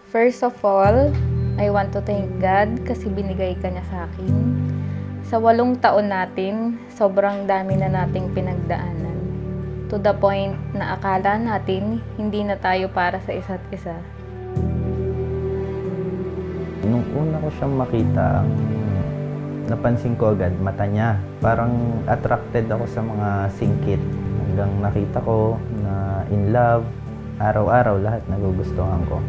First of all, I want to thank God kasi binigay ka niya sa akin. Sa 8 taon natin, sobrang dami na nating pinagdaanan. To the point na akala natin hindi na tayo para sa isa't isa. Nung una ko siyang makita, napansin ko agad mata niya. Parang attracted ako sa mga singkit. Hanggang nakita ko na in love, araw-araw lahat nagugustuhan ko.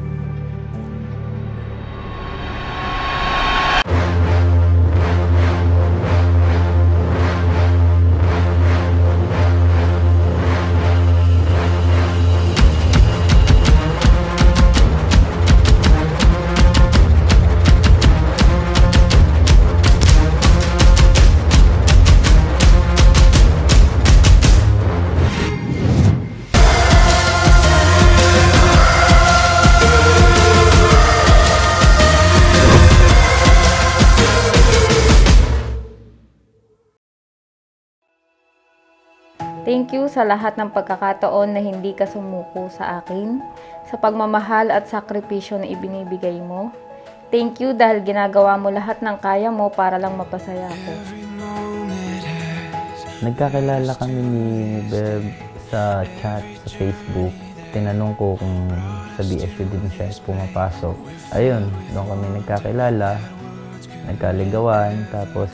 Thank you sa lahat ng pagkakataon na hindi ka sumuko sa akin, sa pagmamahal at sakripisyo na ibinibigay mo. Thank you dahil ginagawa mo lahat ng kaya mo para lang mapasaya ko. Nagkakilala kami ni Beb sa chat sa Facebook. Tinanong ko kung sa BSU din siya pumapasok. Ayun, doon kami nagkakilala, nagkaligawan, tapos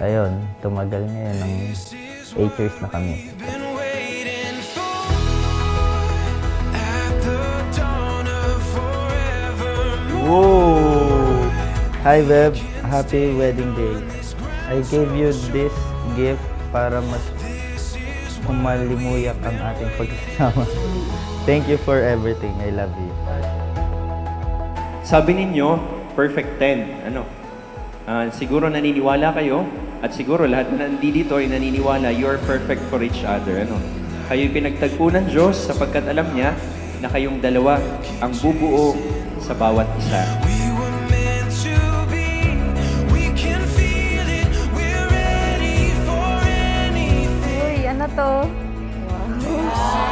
ayun, tumagal ngayon ng 8 years na kami. Whoa! Hi Beb, happy wedding day. I gave you this gift para mas malimuyak ang ating pagsasama. Thank you for everything. I love you. Sabi ninyo, perfect 10. Siguro naniniwala kayo at siguro lahat na nandito ay naniniwala you're perfect for each other. Kayo'y pinagtagpo ng Diyos sapagkat alam niya na kayong dalawa ang bubuo sa bawat isa. Uy, ano to? Wow.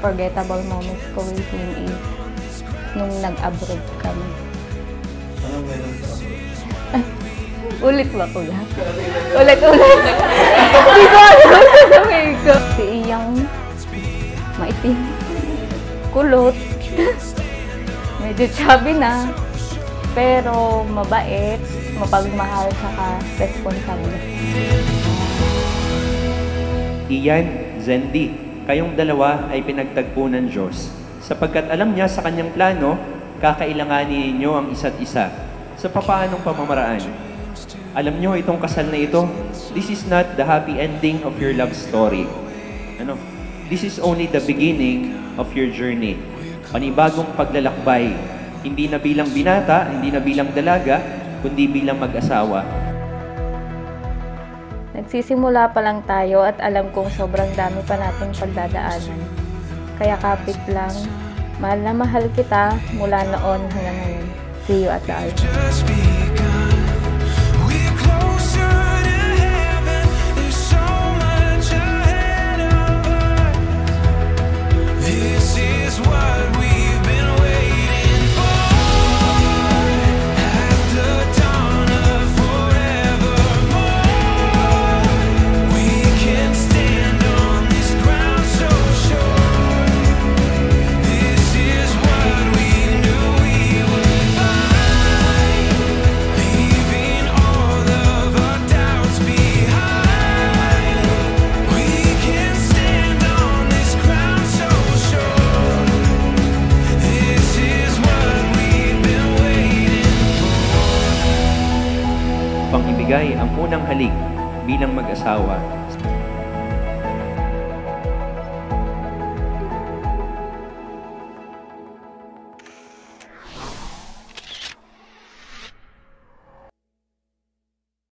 Unforgettable moments ko with him is nung nag-abroad kami. Anong meron sa Ulit ba ko yan? Ulit! Di ba ano sasabihin ko? Si Iyang maitim, kulot, medyo chubby na, pero mabait, mapagmahal, saka responsable. Ian, Zendy, kayong dalawa ay pinagtagpo ng Diyos sapagkat alam niya sa kanyang plano, kakailanganin ninyo ang isa't isa sa papaanong pamamaraan. Alam niyo itong kasal na ito, this is not the happy ending of your love story. This is only the beginning of your journey. Panibagong paglalakbay, hindi na bilang binata, hindi na bilang dalaga, kundi bilang mag-asawa. Nagsisimula pa lang tayo at alam kong sobrang dami pa nating pagdadaanan. Kaya kapit lang, mahal na mahal kita mula noon hanggang ngayon. See you at the altar. Pangibigay ang unang halik bilang mag-asawa